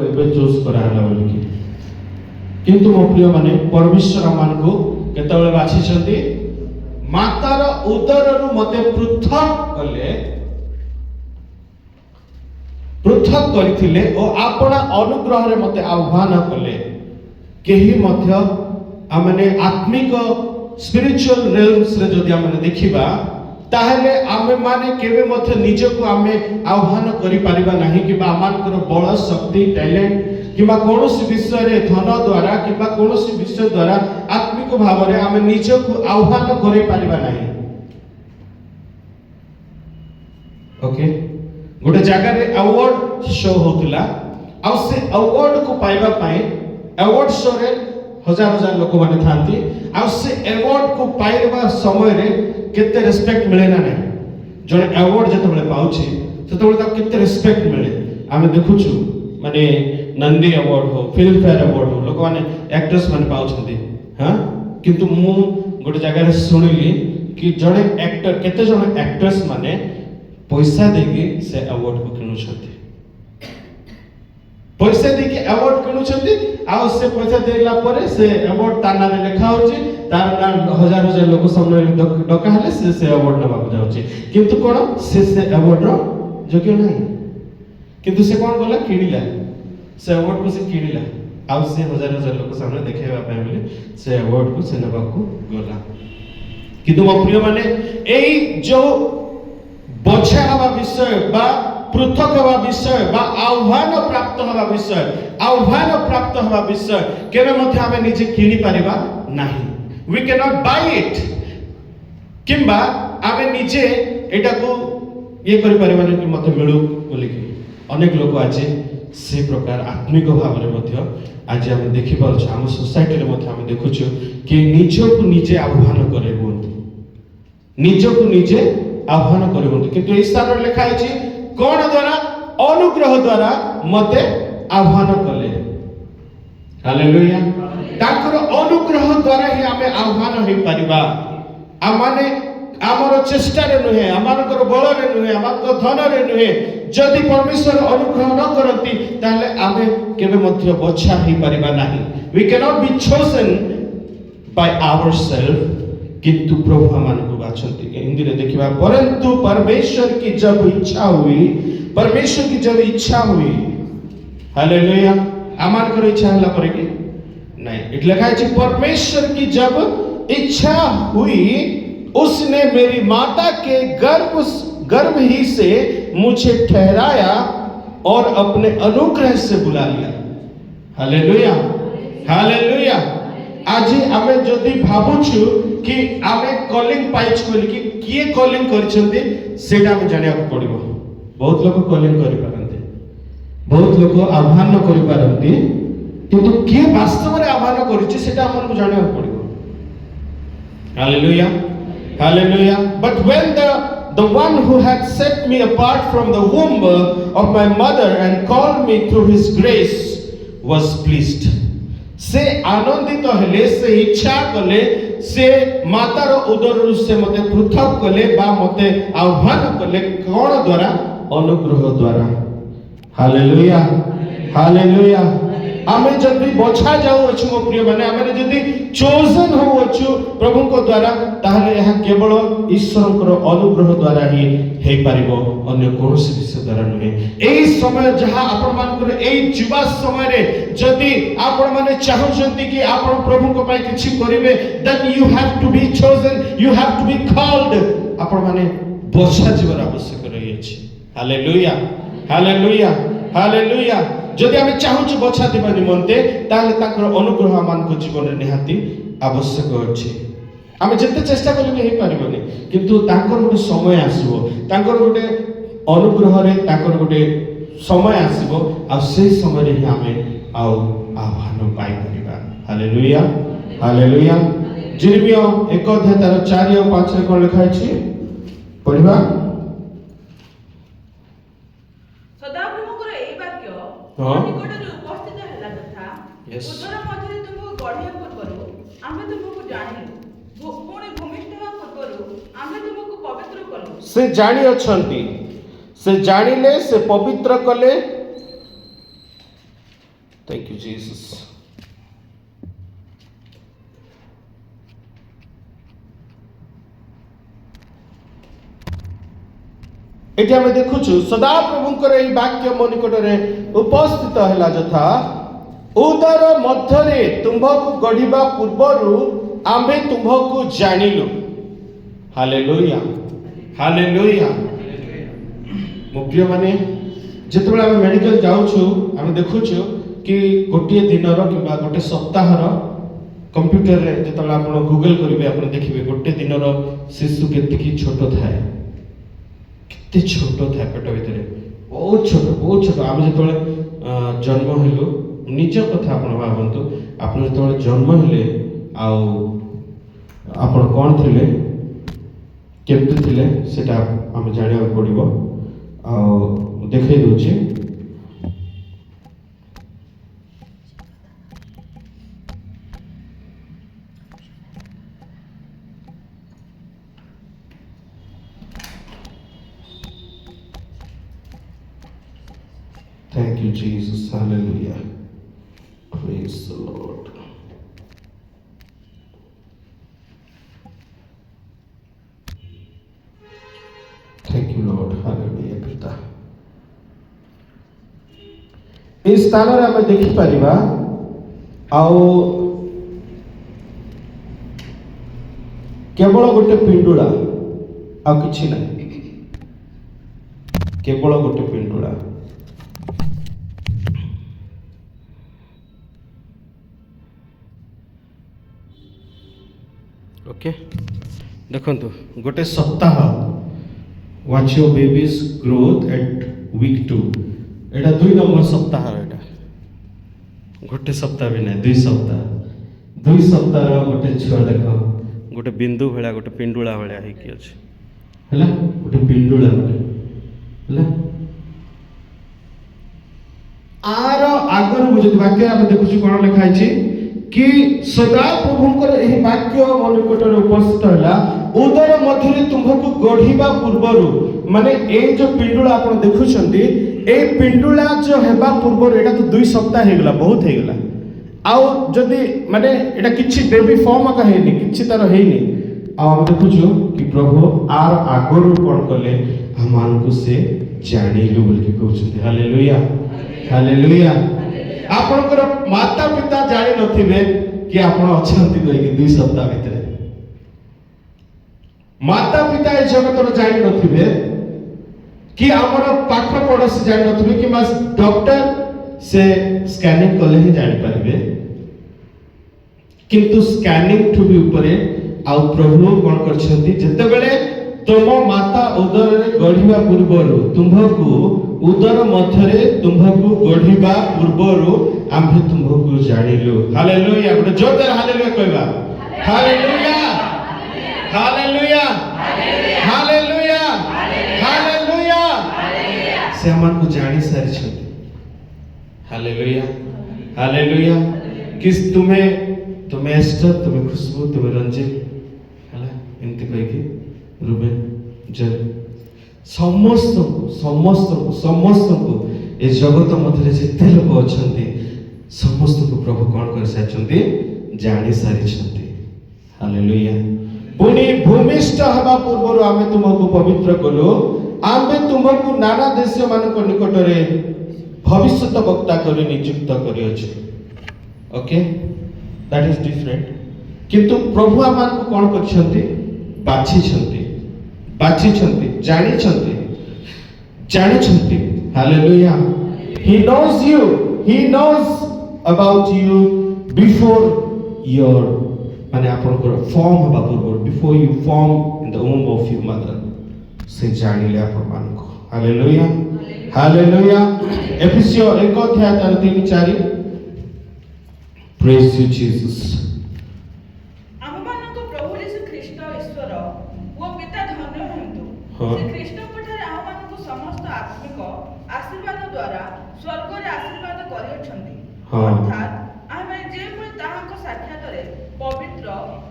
ଏବେ ଚୁଜ୍ କରାହେଲା ବୋଲିକି। କିନ୍ତୁ ମୋ ପ୍ରିୟ ମାନେ ପରମେଶ୍ୱର ମାନଙ୍କୁ କେତେବେଳେ ବାଛିଛନ୍ତି? ମାତାର ଉଦରରୁ ମତେ ପୃଥକ କରିଥିଲେ ଓ ଆପଣା ଅନୁଗ୍ରହରେ ମତେ ଆହ୍ୱାନ କଲେ। କେହି ମଧ୍ୟ ଆମେ ଆତ୍ମିକ ସ୍ପିରିଚୁଆଲ ରେଲ୍ମସ୍ ରେ ଯଦି ଆମେ ଦେଖିବା ତାହେଲେ ଆମେ ମାନେ କେବେ ମଧ୍ୟ ନିଜକୁ ଆମେ ଆହ୍ୱାନ କରିପାରିବା ନାହିଁ, କିମ୍ବା ଆମମାନଙ୍କର ବଳ ଶକ୍ତି ଟ୍ୟାଲେଣ୍ଟ କିମ୍ବା କୌଣସି ବିଷୟରେ ଧନ ଦ୍ୱାରା କିମ୍ବା କୌଣସି ବିଷୟ ଦ୍ୱାରା ଆତ୍ମିକ ଭାବରେ ଆମେ ନିଜକୁ ଆହ୍ୱାନ କରିପାରିବା ନାହିଁ। ଓକେ, ଗୋଟେ ଜାଗାରେ ଆୱାର୍ଡ ଶୋ ହଉଥିଲା, ଆଉ ସେ ଆୱାର୍ଡ କୁ ପାଇବା ପାଇଁ ଆୱାର୍ଡ ଶୋରେ ହଜାର ହଜାର ଲୋକମାନେ ଥାନ୍ତି, ଆଉ ସେ ଆୱାର୍ଡ କୁ ପାଇବା ସମୟରେ କେତେ ରେସ୍ପେକ୍ଟ ମିଳେ ନା ନାହିଁ। ଜଣେ ଆୱାର୍ଡ ଯେତେବେଳେ ପାଉଛି ସେତେବେଳେ ତାକୁ କେତେ ରେସ୍ପେକ୍ଟ ମିଳେ। ଆମେ ଦେଖୁଛୁ ମାନେ ନନ୍ଦୀ ଆୱାର୍ଡ ହଉ, ଫିଲ୍ମ ଫେୟାର ଆୱାର୍ଡ ହଉ, ଲୋକମାନେ ଆକ୍ଟର୍ସ ମାନେ ପାଉଛନ୍ତି। କିନ୍ତୁ ମୁଁ ଗୋଟେ ଜାଗାରେ ଶୁଣିଲି କି ଜଣେ ଆକ୍ଟର, କେତେ ଜଣ ଆକ୍ଟର୍ସ ମାନେ ପଇସା ଦେଇକି ସେ ଆୱାର୍ଡ କୁ କିଣୁଛନ୍ତି। ପଇସା ଦେଇକି ଆୱାର୍ଡ କିଣୁଛନ୍ତି, ଆଉ ସେ ପଇସା ଦେଲା ପରେ ସେ ଆୱାର୍ଡ ତା ନାଁରେ ଲେଖା ହଉଛି, ତାର ନାଁ ହଜାର ହଜାର ଲୋକ ସାମ୍ନାରେ ଡକା ହେଲେ ସେ ଆୱାର୍ଡ ନେବାକୁ ଯାଉଛି। କିନ୍ତୁ କଣ, ସେ ଆୱାର୍ଡର ଯୋଗ୍ୟ ନାହିଁ। କିନ୍ତୁ ସେ କଣ କଲା, କିଣିଲା ସେ ଆୱାର୍ଡକୁ, ସେ କିଣିଲା, ଆଉ ସେ ହଜାର ହଜାର ଲୋକ ସାମ୍ନାରେ ଦେଖେଇବା ପାଇଁ ବୋଲି ସେ ଆୱାର୍ଡକୁ ସେ ନେବାକୁ ଗଲା। କିନ୍ତୁ ମୋ ପ୍ରିୟ ମାନେ, ଏଇ ଯୋଉ ବଛା ହେବା ବିଷୟ ବା ପୃଥକ ହେବା ବିଷୟ ବା ଆହ୍ୱାନ ପ୍ରାପ୍ତ ହେବା ବିଷୟ କେବେ ମଧ୍ୟ ଆମେ ନିଜେ କିଣି ପାରିବା ନାହିଁ। we cannot buy it, କିମ୍ବା ଆମେ ନିଜେ ଏଟାକୁ ଇଏ କରିପାରିବାନି କି ମତେ ମିଳୁ ବୋଲିକି। ଅନେକ ଲୋକ ଆଜି ସେ ପ୍ରକାର ଆତ୍ମିକ ଭାବରେ ମଧ୍ୟ ଆଜି ଆମେ ଦେଖିପାରୁଛୁ, ଆମ ସୋସାଇଟିରେ ମଧ୍ୟ ଆମେ ଦେଖୁଛୁ କି ନିଜକୁ ନିଜେ ଆହ୍ୱାନ କରେ ହୁଅନ୍ତି, ନିଜକୁ ନିଜେ ଆହ୍ୱାନ କରି ହୁଅନ୍ତି। କିନ୍ତୁ ଏହି ସ୍ଥାନରେ ଲେଖା ହେଇଛି କଣ ଦ୍ୱାରା? ଅନୁଗ୍ରହ ଦ୍ୱାରା ମତେ ଆହ୍ୱାନ କଲେ। ହାଲେଲୁୟା। ତାଙ୍କର ଅନୁଗ୍ରହ ଦ୍ୱାରା ହିଁ ଆମେ ଆହ୍ୱାନ ହେଇପାରିବା। ଆମମାନେ ଆମର ଚେଷ୍ଟାରେ ନୁହେଁ, ଆମମାନଙ୍କର ବଳରେ ନୁହେଁ, ଆମମାନଙ୍କର ଧନରେ ନୁହେଁ। ଯଦି ପରମେଶ୍ୱର ଅନୁଗ୍ରହ ନ କରନ୍ତି ତାହେଲେ ଆମେ କେବେ ମଧ୍ୟ ବଛା ହେଇପାରିବା ନାହିଁ। we cannot be chosen by ourselves, किंतु प्रभु हमको बाछंती। हिंदी में देखिबा, परंतु परमेश्वर की जब इच्छा हुई, हालेलुया। आमान कर इच्छा हला पर कि नहीं, इट लिखा है परमेश्वर की जब इच्छा हुई, उसने मेरी माता के गर्भ ही से मुझे ठहराया और अपने अनुग्रह से बुला लिया। Hallelujah, hallelujah. आज आमे जदि भाबुछु कि आमे कॉलिंग पाइछ बोली कि किए कॉलिंग करछंती, सेटा आमे जानिया पड़िबो। बहुत लोग कॉलिंग करि पारंती, बहुत लोग आह्वान करि पारंती, किंतु किए वास्तव में आह्वान करिछि सेटा हमन जानिया पड़िबो। Hallelujah, hallelujah. But when the one who had set me apart from the womb of my mother and called me through his grace was pleased, से आनंदित हेले, से इच्छा कले, से मातार उदरु से मते पृथक कले बा मते आह्वान कले। कौन द्वारा? अनुग्रह द्वारा। Hallelujah, hallelujah. आमे जदि बछा जाऊ अछि मो प्रिय माने, आमे जदि चोजन हो अछि प्रभु को द्वारा, ताहले यह केवल ईश्वर को अनुग्रह द्वारा ही हे परिबो, अन्य कोनोसी विषय द्वारा नहे। एई समय जहां आपण मानकर एई जुवा समय रे जदि आपण माने चाहुचंती कि आपण प्रभु को पाई किछि करिवे, then you have to be chosen, you have to be called. आपण माने बछा जीवन आवश्यक रही अछि। हालेलुया, हालेलुया, हालेलुया। जदि आमे चाहुछु बछा दिबा निमंते, ताले ताकर अनुग्रह मानको जीवन रे निहाती आवश्यक अछि। आमे जते चेष्टा कले हे परिबोनी, किंतु ताकर गोटे समय आसीबो, ताकर गोटे अनुग्रह रे ताकर गोटे समय आसीबो, आ से समय रे ही आमे आउ आह्वान पाई परिबा। Hallelujah, hallelujah. जिरमिया 1 अध्याय 4 और 5 रे कोन लिखा अछि पढिबा। निकटरे उपस्थित हला तथा उदर मध्य तुमको गढ़िया पूर्वरु आमे तुमको जानिलु, पुणी भूमिष्ठ हेबा पूर्वरु आमे तुमको पवित्र कलु। से जानि अछंती, से जानिले, से पवित्र कले, Thank you, Jesus. এটি আমি দেখুছু সদা প্রভুঙ্কর এই বাক্য মো নিকটরে উপস্থিত হেলা যথা উদর মধ্যরে তুম্ভকু গড়িবা পূର୍ବরু আম্ভে তুম্ভকু জানিলু। Hallelujah, hallelujah. ମୋ ପ୍ରିୟମାନେ, ଯେତେବେଳେ ଆମେ ମେଡିକାଲ ଯାଉଛୁ ଆମେ ଦେଖୁଛୁ କି ଗୋଟିଏ ଦିନର କିମ୍ବା ଗୋଟେ ସପ୍ତାହର କମ୍ପ୍ୟୁଟରରେ ଯେତେବେଳେ ଆପଣ ଗୁଗଲ କରିବେ ଆପଣ ଦେଖିବେ ଗୋଟେ ଦିନର ଶିଶୁ କେତିକି ଛୋଟ ଥାଏ, କେତେ ଛୋଟ ଥାଏ ପେଟ ଭିତରେ, ବହୁତ ଛୋଟ। ଆମେ ଯେତେବେଳେ ଜନ୍ମ ହେଲୁ, ନିଜ କଥା ଆପଣ ଭାବନ୍ତୁ, ଆପଣ ଯେତେବେଳେ ଜନ୍ମ ହେଲେ ଆଉ ଆପଣ କ'ଣ ଥିଲେ, କେମିତି ଥିଲେ ସେଟା ଆମେ ଜାଣିବାକୁ ପଡ଼ିବ। ଆଉ ଦେଖେଇ ଦଉଛି, Thank you, Jesus. Hallelujah. Praise the Lord. Thank you, Lord. Hallelujah. ପିତା, এই ସ୍ଥାନରେ ଆମେ ଦେଖିପାରିବା ଆଉ କେବଳ ଗୋଟେ ପିଣ୍ଡୁଳା, ଆଉ କିଛି ନାହିଁ, କେବଳ ଗୋଟେ ପିଣ୍ଡୁଳା। ଓକେ, ଦେଖନ୍ତୁ ଗୋଟେ ସପ୍ତାହ, watch your baby's growth at week 2, এটা 2 নম্বর সপ্তাহ, এটা ଗୋଟେ ସପ୍ତାହ ବି ନାହିଁ, 2 ସପ୍ତାହ। 2 ସପ୍ତାହର ଗୋଟେ ଛୁଆ ଦେଖ, ଗୋଟେ ବିନ୍ଦୁ ଭଳିଆ, ଗୋଟେ ପିଣ୍ଡୁଳା ଭଳିଆ ହେଇକି ଅଛି, ହେଲା, ଗୋଟେ ପିଣ୍ଡୁଳା ଗୋଟେ, ହେଲା। ଆର ଆଗରୁ ଯଦି ବାକ୍ୟ ଆମେ ଦେଖୁଛୁ କ'ଣ ଲେଖା ହେଇଛି କି ସଦା ପ୍ରଭୁଙ୍କର ଏହି ବାକ୍ୟ ମୋ ନିକଟରେ ଉପସ୍ଥିତ ହେଲା, ଉଦର ମଧ୍ୟରେ ତୁମ୍ଭକୁ ଗଢ଼ିବା ପୂର୍ବରୁ, ମାନେ ଏଇ ଯୋଉ ପିଣ୍ଡୁଳା ଆପଣ ଦେଖୁଛନ୍ତି, এই ପିଣ୍ଡୁଳା ଯୋଉ ହେବା ପୂର୍ବରୁ, ଏଇଟା ତ 2 ସପ୍ତାହ ହେଇଗଲା, ବହୁତ ହେଇଗଲା। ଆଉ ଯଦି ମାନେ ଏଇଟା କିଛି ବେବି ଫର୍ମ ଆକା ହେଇନି, କିଛି ତାର ହେଇନି। ଆଉ ଆମେ ଦେଖୁଛୁ କି ପ୍ରଭୁ ଆର ଆଗରୁ କ'ଣ କଲେ, ଆମମାନଙ୍କୁ ସେ ଜାଣିଲୁ ବୋଲିକି କହୁଛନ୍ତି। Hallelujah, hallelujah. ଆପଣଙ୍କର ମାତା ପିତା ଜାଣି ନଥିବେ କି ଆପଣ ଅଛନ୍ତି କହିକି 2 ସପ୍ତାହ ଭିତରେ। ମାତା ପିତା ଏ ଜଗତର ଜାଣି ନଥିବେ କି ଆମର ପାଖ ପଡ଼ୋଶୀ ଜାଣି ନଥିବେ, କିମ୍ବା ଡକ୍ଟର ସେ ସ୍କାନିଂ କଲେ ହିଁ ଜାଣିପାରିବେ। କିନ୍ତୁ ସ୍କାନିଂ ଠୁ ବି ଉପରେ ଆଉ ପ୍ରଭୁ କ'ଣ କରିଛନ୍ତି, ଯେତେବେଳେ ତୁମ ମାତା ଉଦରରେ ଗଢ଼ିବା ପୂର୍ବରୁ, ତୁମ୍ଭକୁ ଉଦର ମଧ୍ୟରେ ତୁମ୍ଭକୁ ଗଢ଼ିବା ପୂର୍ବରୁ ଆମ୍ଭେ ତୁମ୍ଭକୁ ଜାଣିଲୁ। ହାଲେଲୁୟା, ଗୋଟେ ଜୋରଦାର ହାଲେଲୁୟା କହିବା। Hallelujah, hallelujah, hallelujah, hallelujah. ସେ ଆମକୁ ଜାଣି ସାରିଛନ୍ତି। Hallelujah, hallelujah. କି ତୁମେ ଏଷ୍ଟର, ତୁମେ ଖୁସବୁ, ତୁମେ ରଞ୍ଜିତ, ହେଲା, ଏମିତି କହିକି ରୁବେନ, ଜୟ, ସମସ୍ତଙ୍କୁ ଏ ଜଗତ ମଧ୍ୟରେ ଯେତେ ଲୋକ ଅଛନ୍ତି ସମସ୍ତଙ୍କୁ ପ୍ରଭୁ କ'ଣ କରିସାରିଛନ୍ତି, ଜାଣି ସାରିଛନ୍ତି। ହାଲେଲୁୟା। ପୁଣି ଭୂମିଷ୍ଠ ହେବା ପୂର୍ବରୁ ଆମେ ତୁମକୁ ପବିତ୍ର କଲୁ, ଆମ୍ଭେ ତୁମକୁ ନାନା ଦେଶମାନଙ୍କ ନିକଟରେ ଭବିଷ୍ୟତ ବକ୍ତା କରି ନିଯୁକ୍ତ କରିଅଛୁ। Okay, that is different. କିନ୍ତୁ ପ୍ରଭୁ ଆମମାନଙ୍କୁ କ'ଣ କରିଛନ୍ତି, ବାଛିଛନ୍ତି, ଜାଣିଛନ୍ତି। Hallelujah. He knows you. He knows about you before your, ମାନେ ଆପଣଙ୍କର ଫର୍ମ ହେବା ପୂର୍ବରୁ, before you form in the womb of your mother, ସେ ଜାଣିଲେ ଆପଣମାନଙ୍କୁ। Hallelujah, hallelujah. ଏଫେସିୟ 1:3-4। Praise you, Jesus. ଆମମାନଙ୍କ ପ୍ରଭୁ ଯୀଶୁ ଖ୍ରୀଷ୍ଟ ଈଶ୍ୱର ଓ ପିତା ଧନ୍ୟ ହୁଅନ୍ତୁ। ସେ ଖ୍ରୀଷ୍ଟଙ୍କ ଠାରେ ଆମମାନଙ୍କୁ ସମସ୍ତ ଆତ୍ମିକ ଆଶୀର୍ବାଦ ଦ୍ୱାରା ସ୍ୱର୍ଗରେ ଆଶୀର୍ବାଦ କରିଅଛନ୍ତି। ଅର୍ଥାତ୍ ଆମେ ଯେପରି ତାହାଙ୍କ ସାକ୍ଷାତରେ ପବିତ୍ର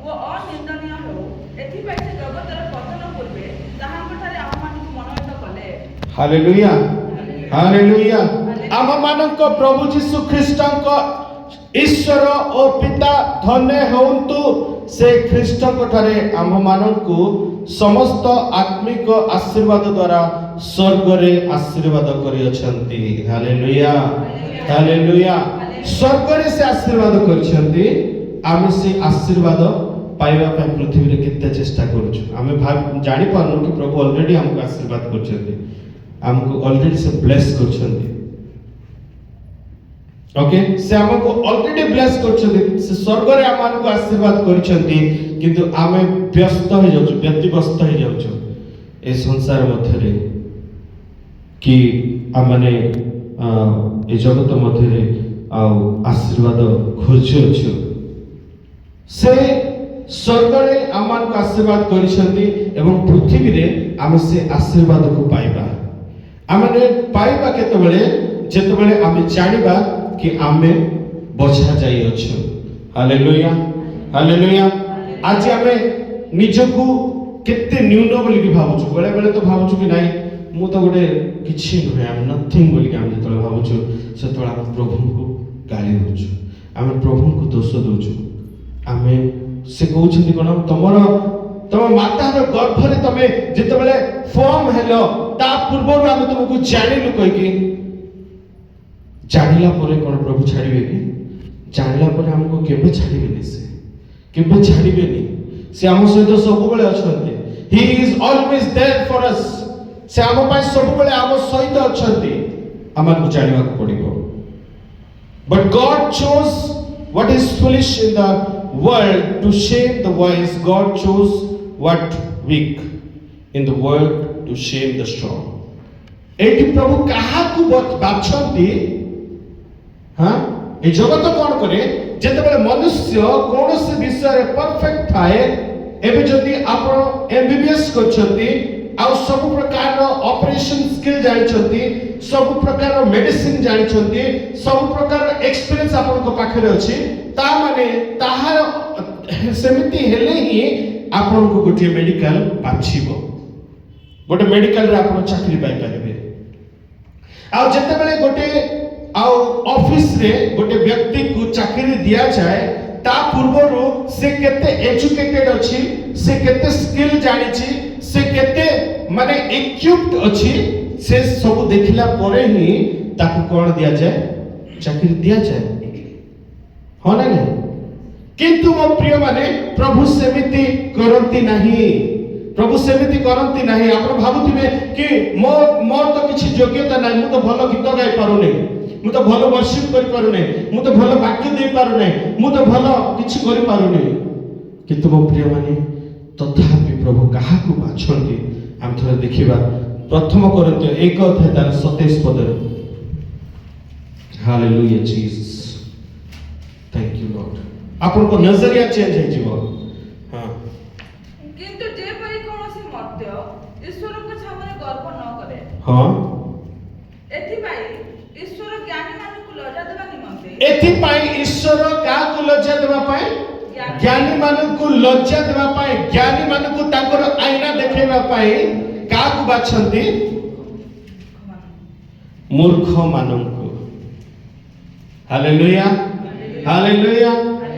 ଓ ଅନିନ୍ଦନୀୟ ହେଉ, ଏଥିପାଇଁ ସେ ଜଗତର ପତନ ପୂର୍ବେ ତାହାଙ୍କ ଠାରେ ଆମମାନଙ୍କୁ ମନୋନୀତ କଲେ। Hallelujah, hallelujah. आम मानक प्रभु जीशु ख्रीष्ट ईश्वर और पिता धन्य होंतु से ख्रीष्ट ठारे आम मानकु समस्त आत्मिक आशीर्वाद द्वारा स्वर्ग रे आशीर्वाद करि अछंती। Hallelujah hallelujah. स्वर्ग रे से आशीर्वाद करछंती। आमे से आशीर्वाद पाइबा पे पृथ्वी रे केते चेष्टा करूछु। आमे जानि पारनु कि प्रभु ऑलरेडी हमको आशीर्वाद करछंती, हमको ऑलरेडी से ब्लेस करछंती। ओके, से हमको ऑलरेडी ब्लेस करछंती, से स्वर्ग रे हमको आशीर्वाद करछंती, किंतु आमे व्यस्त हो जाउछु, व्यतिव्यस्त हो जाउछु ए संसार मध्य रे कि आमने ए जगत मध्य रे आशीर्वाद खोजुछु। से स्वर्ग रे हमको आशीर्वाद करछंती एवं पृथ्वी रे आमे से आशीर्वाद को पाइबा। आमने पाइबा केतबेले जेतबेले आमे जानिबा कि आमे बचा जाई अछु। Hallelujah hallelujah. आज आमे निजको केते न्यून बोली कि भाबुछु, बेले बेले तो भाबुछु कि नाही मु तो गोटे किछि नहे, आई एम नथिंग बोली कि आमे जेतले भाबुछु सेतले आमे प्रभु को गाली दोछु, आमे प्रभु को दोष दोछु। आमे से कहउछन्ती कोन तम मातार गर्भ रे तमे जेतबेले फॉर्म हेलो ता पूर्व आमे तुमको जानिलु कहि कि जानिला परे कोन प्रभु छाड़िबे कि? जानिला परे हमको केबे छाड़िबेनी, से केबे छाड़िबेनी। से हम सहित सब बेले अछंती। He is always there for us. से हम पाइ सब बेले हम सहित अछंती। हमको जानिबा को पड़िबो। But God chose what is foolish in the world to shame the wise. God chose what weak in the world to shame the strong. एटी प्रभु कहा को बाछंती। हां, ए जगत कोन करे जेतेबेले मनुष्य कोनोसी विषय रे परफेक्ट थाए। एबे जदी आपण एमबीबीएस करछंती आ सब प्रकार रो ऑपरेशन स्किल जानिछंती, सब प्रकार रो मेडिसिन जानिछंती, सब प्रकार रो एक्सपीरियंस आपण को पाखरे अछि, ता माने ताहार सेमिति हेले ही आपण को गोटे मेडिकल बाछिबो, गोटे मेडिकल रे आपण चाकरी पाई परिबे। आ जेतेबेले गोटे ऑफिस रे गोटे व्यक्ति को चाकरी दिया जाए ता पूर्वरु से केते एजुकेटेड अछि, से केते स्किल जानिछि, से केते माने इक्विप्ड अछि, से सब देखिला परे ही ताको कोन दिया जाए, चाकरी दिया जाए। हो ना नहीं? किंतु मो प्रिय माने प्रभु सेमिति करंती नाही। प्रभु सेमिति करंती नाही। आपण भाबुथिबे कि मोर तो किछि योग्यता नाही, मु तो भलो गीत गाई पारु नै, मु तो भलो वर्शिप करि पारु नै, मु तो भलो वाक्य दे पारु नै, मु तो भलो किछि करि पारु नै। किंतु मो प्रिय माने तथापि प्रभु काहा को बाछंती। हम थोड़ा देखिबा प्रथम कोरिन्थियो 1 अध्याय तार 27 पद रे। Hallelujah Jesus, thank you Lord. आपन को नजरिया चेंज हे जीवो। हां, किंतु जे परि कोनोसी मर्त्य ईश्वर को सामने गर्व न करे। हां, एथि पाई ईश्वर ज्ञानी मानकु लज्जा देबा निमंते, एथि पाई ईश्वर का को लज्जा देबा पाए, ज्ञानी मानकु लज्जा देबा पाए, ज्ञानी मानकु ताकर आईना देखेबा पाए का को बाछंती? मूर्ख मानकु। Hallelujah hallelujah.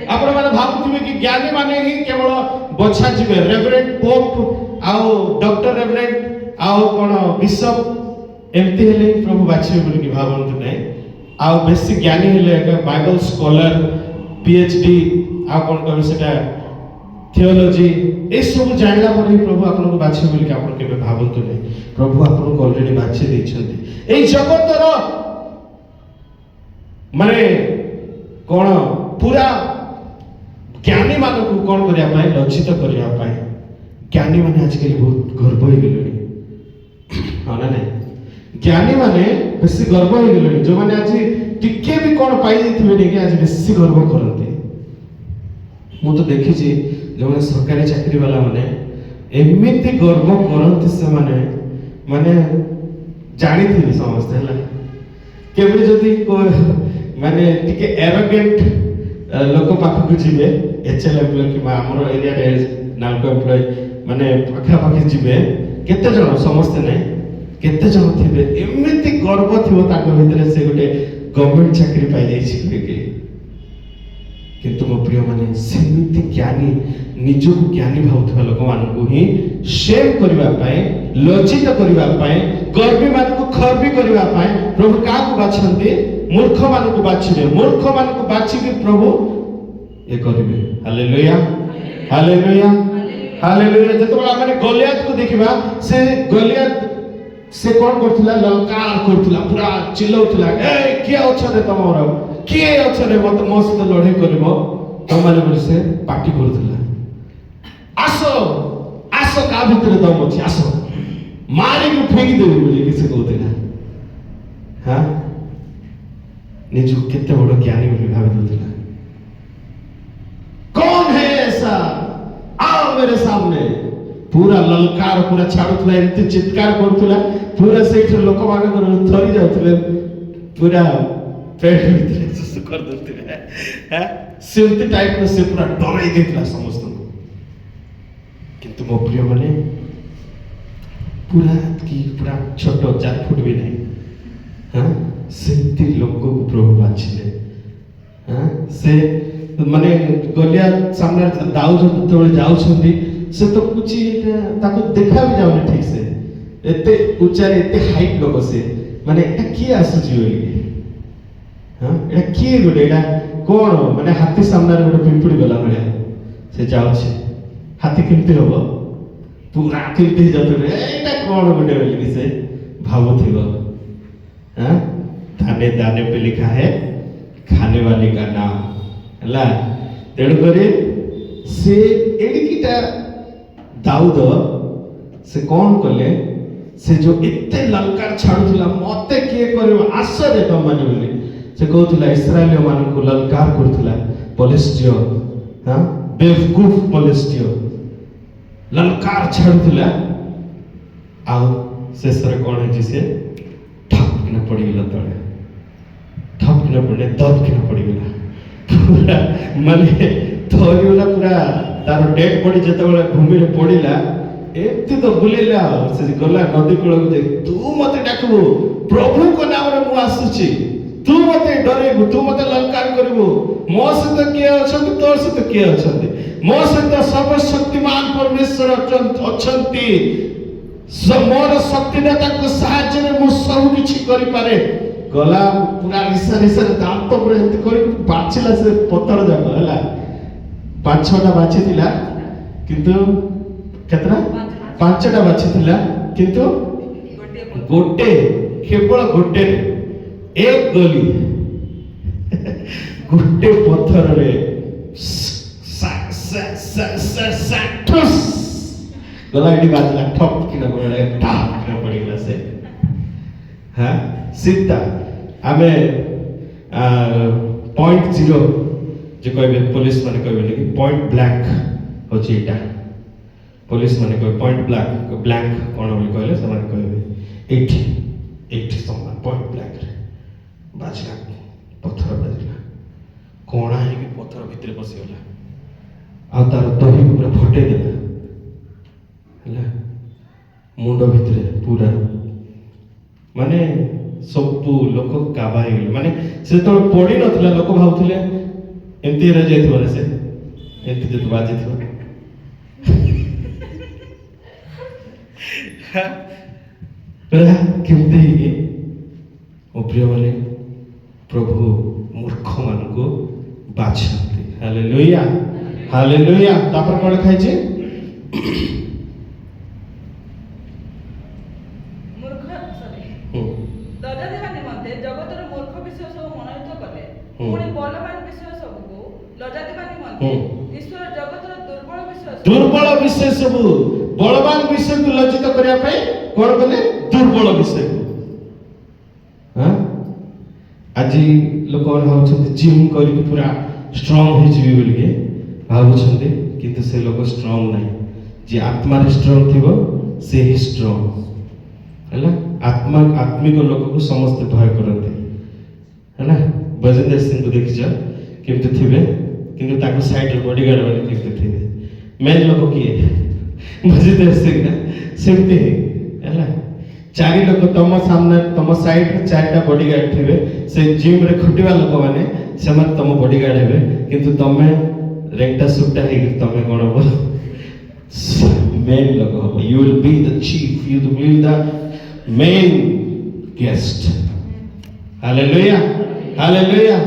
आपण माने भाबुथिबे कि ज्ञानी माने ही केवल बछा जिवे, रेवरेंड पोप आउ डॉक्टर रेवरेंड आउ कोन बिशप एमती हेले प्रभु बाछिबे बोली कि भाबंतु नै। आउ बेसी ज्ञानी हेले बाइबल स्कॉलर, पीएचडी आ कोन कहबे सेटा थियोलॉजी, ए सब जानला पर ही प्रभु आपन को बाछिबे बोली कि आपन केबे भाबंतु नै। प्रभु आपन को ऑलरेडी बाछि दैछन्ती। ए जगतर माने कोन पूरा ज्ञानी मानकु कोन करिया पाए, लज्जित करिया पाए। ज्ञानी माने आजकल बहुत गर्व हो गेलनी। हां ना नहीं? ज्ञानी माने बेसी गर्व हो गेलनी। जो माने आज टिके भी कोन पाई दैथिबे नेके आज बेसी गर्व करते। मु तो देखि छी जो माने सरकारी चाकरी वाला माने एमिति गर्व करंती, से माने जानी थी समझते हला। केबे जदी को माने टिके एरोगेंट लोक पाखकु जिबे, एचएल एम्प्लॉय कि हमर एरिया रे नालको एम्प्लॉय माने पाखा पाखी जिबे, केते जण समझते नै, केते जन थिबे एमिति गर्व थिबो ताको भितरे से गोटे गवर्नमेंट चाकरी पाई जाइछि कि किंतु मो प्रिय माने सेमिति ज्ञानी निजको ज्ञानी भावुଥିବା ଲୋକମାନଙ୍କୁ ହିଁ ସେମ୍ କରିବା ପାଇଁ ଲଜ୍ଜିତ କରିବା ପାଇଁ ଗର୍ବୀ ମାନଙ୍କୁ ଖର୍ବି କରିବା ପାଇଁ ପ୍ରଭୁ କାହାକୁ ବାଛନ୍ତି ମୂର୍ଖ ମାନଙ୍କୁ ବାଛିବେ ମୂର୍ଖ ମାନଙ୍କୁ ବାଛିକି ପ୍ରଭୁ ଏ କରିବେ ହାଲେଲୁୟା ହାଲେଲୁୟା ହାଲେଲୁୟା ଯେତେବେଳେ ଆମେ ଗଲିଆତକୁ ଦେଖିବା ସେ ଗଲିଆତ ସେ କଣ କରୁଥିଲା ଲଲକାର କରୁଥିଲା ପୁରା ଚିଲ୍ଲାଉଥିଲା ଏ କିଏ ଅଛନ୍ତି ତମର କିଏ ଅଛନ୍ତି ମତେ ମୋ ସହିତ ଲଢ଼େଇ କରିବ ତମମାନେ ବୋଲି ସେ ପାଟି କରୁଥିଲା ଆସ ଆସ କା ଭିତରେ ଦମ ଅଛି ଆସ ମାରିକି ଫେଙ୍କି ଦେବି ବୋଲି ସେ କହୁଥିଲା ହଁ ନିଜକୁ କେତେ ବଡ଼ ଜ୍ଞାନୀ ବୋଲି ଭାବି ଦଉଥିଲା कौन है ऐसा आओ मेरे सामने पूरा ललकार पूरा छाड़ुला एमती चित्कार करुला पूरा से लोक मान थरी जाते पूरा पेट भीतर सुसु कर देते सेमती टाइप से पूरा डराई देता समस्त किंतु मो प्रिय माने पूरा की पूरा छोट 4 फुट भी नहीं हाँ सेमती लोक को प्रभु बाछिले हाँ से माने गलिया सामने दाऊ जो जाउछंती से तो कुछ ताको देखा भी जाउनी ठीक से एते ऊंचा एते हाइट लोग से माने एटा की आसुची बोली हां एटा की गोटे एटा कोन माने हाथी सामने रे गोटे पिंपुड़ी गला भलिया से जाउछे हाथी केमती होबो पूरा केमती जातो रे एटा कोन गोटे बोली से भाबुथिबो हां दाने दाने पे लिखा है खाने वाले का नाम हला तेणु करे से एडिकिटा दाऊद से कौन कले से जो इत्ते ललकार छाड़ुला मते किए करबो आस दे तुम माने बोली से कहउतला इस्राएलियो मान को ललकार करथुला पलिस्टियो हां बेवकूफ पलिस्टियो ललकार छाड़ुला आ से सर कोन है जिसे ठपकिना पड़ी गेला तळे ठपकिना पड़े दबकिना पड़ी गेला पूरा माने थोरीला पूरा तार डेड बॉडी जेतेबेले भूमि रे पड़िला एति तो बुलेला से गला नदी कूल को देख तू मते डाकबो प्रभु को नाम रे मु आसुची तू मते डरेबू तू मते ललकार करबू मो सहित किए अछंती तोर सहित किए अछंती मो सहित सर्वशक्तिमान परमेश्वर अछंती मोर शक्ति ने ताको सहाय्य रे मु सब किछि करि पारे गला पूरा रिसा रिसा दांत पूरा एति करि बाछिला से पत्थर जाक हला 5-6टा बाछी थिला किंतु केतना 5टा बाछी थिला किंतु गोटे केवल गोटे एक गली गोटे पत्थर रे ठुस गला एडी बाजला ठप किना पड़े ठाप किना पड़ीला से हां सीता आमे 0.0 जे कहबे पुलिस माने कहबे कि पॉइंट ब्लैंक होची एटा पुलिस माने कहबे पॉइंट ब्लैंक कोन बोली कहले से माने कहबे 80 समान पॉइंट ब्लैंक रे बाजला पत्थर बाजला कोणा है कि पत्थर भीतर पसी गला आ तार दही पूरा फटे देला हला मुंड भीतर पूरा माने सब लोक काबा हे माने से तो पड़ी नथला लोक भावथिले एमती रह जाइथो रे से एमती जे बाजी थो पूरा केमते हे ओ प्रिय वाले प्रभु मूर्ख मान को बाछंती हालेलुया हालेलुया तापर कोन खाइ छै दुर्बल विषय सब बलवान विषय को लज्जित करिया पे कोन कले दुर्बल विषय हां आज लोक भावुछंती जिम करी पूरा स्ट्रांग हो जिवि बोली के भावुछंती किंतु से लोक स्ट्रांग नहीं जे आत्मा रे स्ट्रांग थिबो से ही स्ट्रांग हला आत्मा आत्मिक लोक को समस्त भय करते हला बजेंद्र सिंह को देखिछ किंतु थिबे किंतु ताको साइड रे बॉडीगार्ड वाले किंतु थिबे मेन लोक किए बजेंद्र सिंह ना सेमते हला चारि लोक तुम सामने तुम साइड रे चारटा बॉडीगार्ड थिबे से जिम रे खटिवा लोक माने से मन तुम बॉडीगार्ड हेबे किंतु तमे रेंटा सुटा हे तमे कोन हो मेन लोक हो you will be the chief you will be the main guest hallelujah hallelujah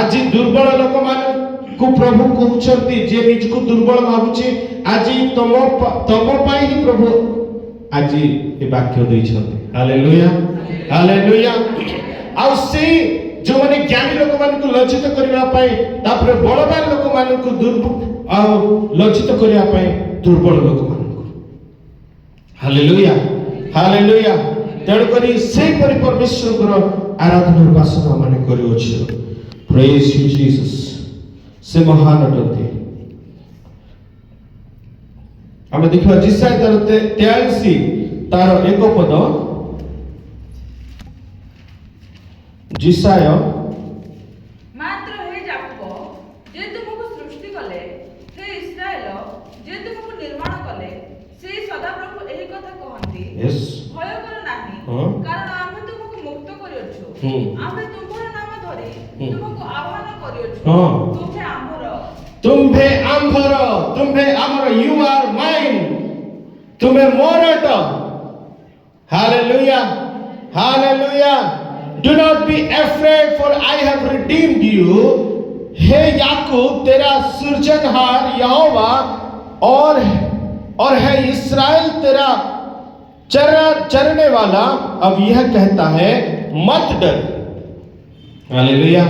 आज दुर्बल लोक मान को प्रभु कहउछंती जे निज को दुर्बल भाबुची आज तम पाई ही प्रभु आज ए वाक्य दैछंती हालेलुया हालेलुया आ से जो माने ज्ञानी लोक मान को लज्जित करबा पाई तापर बलवान लोक मान को दुर्बल लज्जित करबा पाई दुर्बल लोक मान को हालेलुया हालेलुया तेणु करी से परि परमेश्वर को आराधना उपासना माने करियो प्रेज यू जीसस से महान अटंती आमे देखिबा जिसाय तार 83 तार एक पद जिसाय मात्र हे याकूब जे तुमको सृष्टि कले हे इस्राएल जे तुमको निर्माण कले से सदा प्रभु एही कथा कहंती यस भय कर नाही कारण आमे तुमको मुक्त करियोछु आमे तुमरो नाम धरि तुमको आह्वान करियोछु तुम्हे आम्भर यू आर माइन तुम्हे मोरट hallelujah hallelujah do not be afraid for I have redeemed you हे याकूब तेरा सृजनहार यहोवा और है इस्राएल तेरा चरने वाला अब यह कहता है मत डर हालेलुया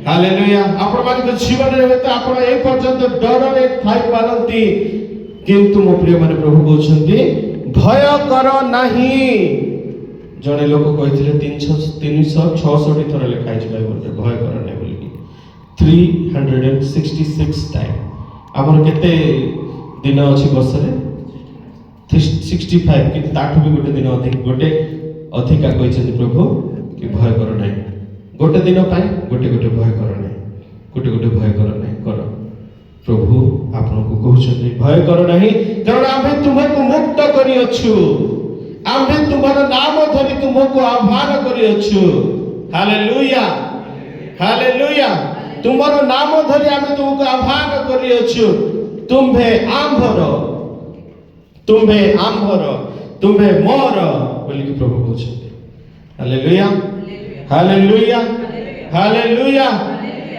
हालेलुया आपण मान के जीवन रे हेते आपण ए पर्यंत डर रे थाई पारंती किंतु मो प्रिय माने प्रभु कहउछंती भय कर नाही जणे लोक कहिथिले 366 थरा लिखाइ छै बाइबल रे भय कर नाही बोली 366 टाइम हमर केते दिन अछि वर्ष रे 65 कि ताठु भी गोटे दिन अधिक गोटे अधिका कहिछंती प्रभु कि भय कर नाही गोटे दिन पाई गोटे गोटे भय कर नहीं गोटे गोटे भय कर नहीं कर प्रभु आपन को कहउछथि भय कर नहीं कारण आमे तुमको मुक्त करी अछु आमे तुम्हारा नाम धरि तुमको आह्वान करी अछु हालेलुया हालेलुया तुम्हारा नाम धरि आमे तुमको आह्वान करी अछु तुम्हे आंभर तुम्हे मोर बोली कि प्रभु कहउछथि हालेलुया हालेलुया हालेलुया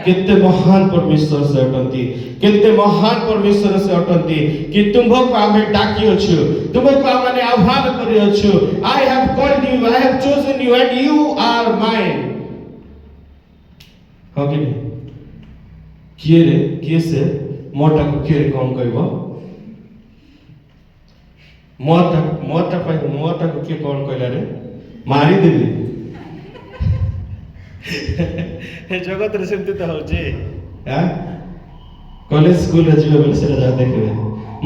कितने महान परमेश्वर से अटंती कितने महान परमेश्वर से अटंती कि तुमको आमे डाकी अछु तुमको आमे आह्वान करी अछु I have called you I have chosen you and you are mine हो कि नहीं किए से मोटा को किए कौन कहबो मोटा को किए कौन कहला रे मारी देबी जगत रे सेमती तो होजे हां कॉलेज स्कूल रे जीवे बेले से जा देखबे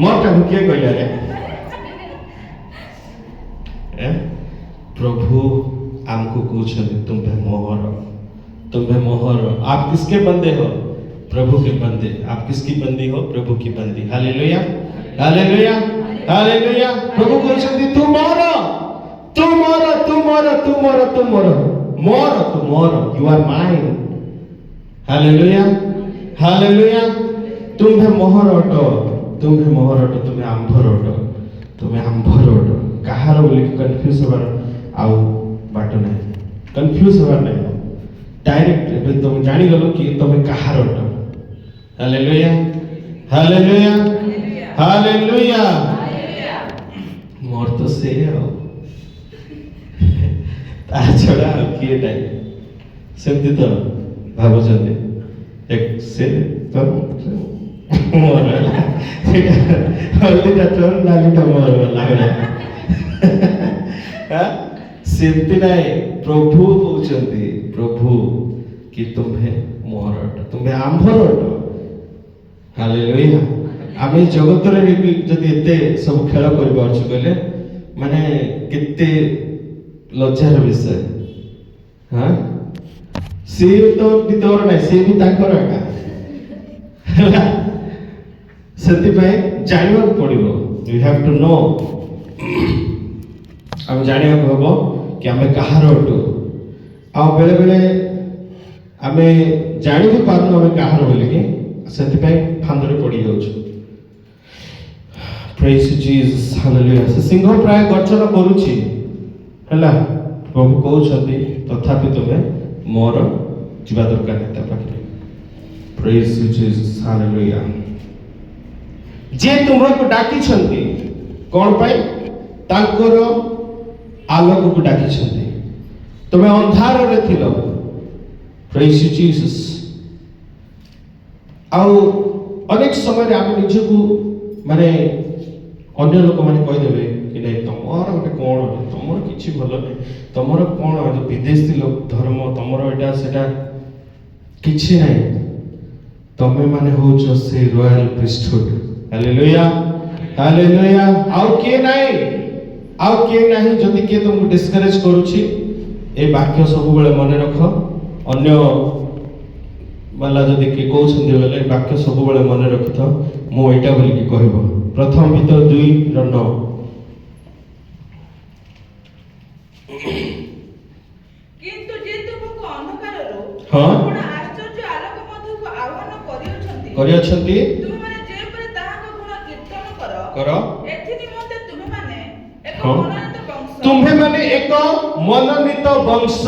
मोटा भुकिए कहला रे प्रभु हमको कहउछथि तुम्हे मोहर आप किसके बंदे हो प्रभु के बंदे आप किसकी बंदी हो प्रभु की बंदी हालेलुया हालेलुया हालेलुया प्रभु कहउछथि तू मोर यू आर माइन हालेलुया हालेलुया तुम्हे मोहर अट तुम्हे आंभर अट कहार बोली कंफ्यूज होबार आउ बाट नहीं कंफ्यूज होबार नहीं डायरेक्ट एबे तुम जानि गलो कि तुम कहार अट हालेलुया हालेलुया हालेलुया मोर तो से आओ ता छड़ा किए टाइम सेमती तो भाबुचंदी एक से तो मोर हल्दी टोन लाली टमोर लागला हां सेमती नाही प्रभु कहउचंदी प्रभु कि तुम्हे मोहर तुम्हे आंभर हालेलुया आमे जगत रे जदि एते सब खेल करबा अछि कहले माने केते लज्जार विषय हाँ से तो विदर नहीं से भी ताकर एका सेति पे जानवा पड़िबो यू हैव टू नो आम जाना हम कि आम कहार अटू आ बेले बेले आम जानी भी पार्नु आम कहार बोलिकी से फांदरे पड़ जाऊँ प्रेज जीसस हालेलुया से सिंह प्राय गर्जन करुछि हैला प्रभु कहउछंती तथापि तुमे मोर जीवा दरकार नेता पाखरे प्रेज जीसस हालेलुया जे तुमको डाकी छंती कोन पाई तांकर आलोक को डाकी छंती तुमे अंधार रे थिलो प्रेज जीसस आउ अनेक समय आम निजको माने अन्य लोक मैंने कहीदेवे कि नहीं तुम गोटे कौन तुम कि भल नहीं तुम कौन विदेशी लोक धर्म तुम एटा सेटा किछि नहीं तमे माने होच से रॉयल प्रीस्टहुड हालेलुया हालेलुया आउ के नहीं जदि के तुमको डिस्करेज करूछि ए वाक्य सब बेले मन रख अन्य वाला जदि के कहउछन्ती बेले वाक्य सब बेले मन रखिथ मु एटा बोली कि कहबो प्रथम पीतर 2:9 किंतु जे तुमको अंधकाररो हां आपण आश्चर्य आलोक मध्यको आह्वान करियछन्ती तुमे माने जे परे ताहाको गुण कीर्तन करो एथि निमंते तुमे माने एक हाँ। मनोनीत वंश तुम्हे माने एक मनोनीत वंश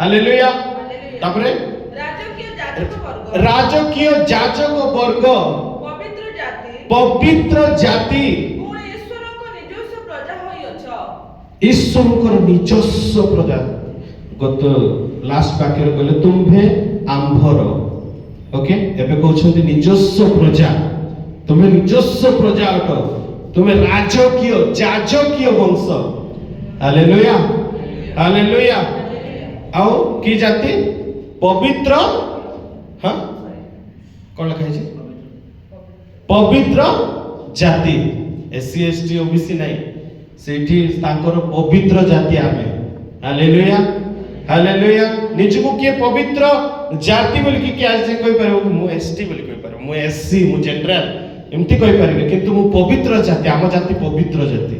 हालेलुया तापरे राजकीय जाजक वर्ग पवित्र जाति ईश्वर निजस्व प्रजा गत लास्ट वाक्य कहले तुम्हे आंभर ओके एबे कहउछन्ती निजस्व प्रजा तुम्हें निजस्व प्रजा अट तुम्हें राजकीय जाजकीय वंश हालेलुया हालेलुया आओ की जाति पवित्र हाँ कौन लिखा है पवित्र जाति एससी एसटी ओबीसी नहीं सेठी तांकर पवित्र जाति आमे हालेलुया हालेलुया निजको के पवित्र जाति बोल कि आज जे कहि परबो मु एसटी बोल कहि परबो मु एससी मु जनरल एमती कहि परबे किंतु मु पवित्र जाति आम जाति पवित्र जाति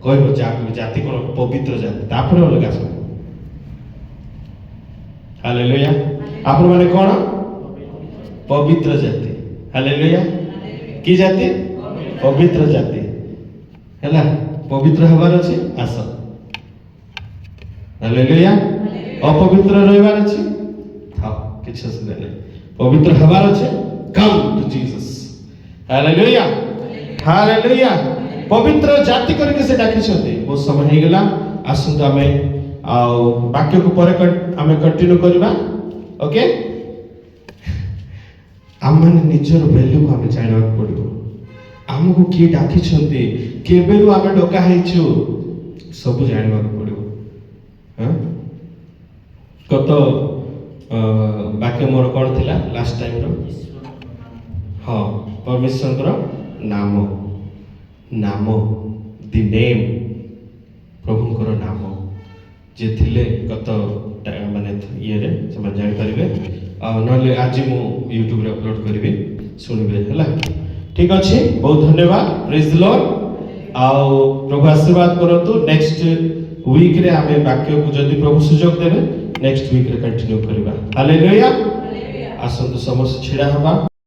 कहबो जाति कोन पवित्र जाति तापर अलगा सब हालेलुया आपण माने कोन पवित्र जाति हालेलुया की जाति पवित्र जाति हैला पवित्र हबार अछि आस हालेलुया अपवित्र रहबार अछि था किछ असुविधा नै पवित्र हबार अछि कम टू जीसस हालेलुया हालेलुया पवित्र जाति करके से डाकी छथि बहुत समय हे गेला आसंत हमें आ वाक्य को पर हमें कंटिन्यू करबा ओके आम माने निजर वैल्यू को हमें जानवा पड़ो आमको किए डाकी छथि केबेरु आमे डका हैछु सब जानवा पड़ो हां कत वाक्य मोर कोन थिला लास्ट टाइम रो हां परमेश्वर रो नाम नाम द नेम प्रभुଙ୍କର नाम जे थिले कत माने ये रे समान जानि परिबे नले आज मु YouTube रे अपलोड करिवे सुनिबे हला ठीक अछि बहुत धन्यवाद प्रेज द लॉर्ड आओ प्रभु आशीर्वाद करंतु नेक्स्ट वीक रे आमे वाक्य को जदी प्रभु सुजोग देबे नेक्स्ट वीक रे कंटिन्यू करबा हालेलुया आसंतु समस्त छिड़ा हबा।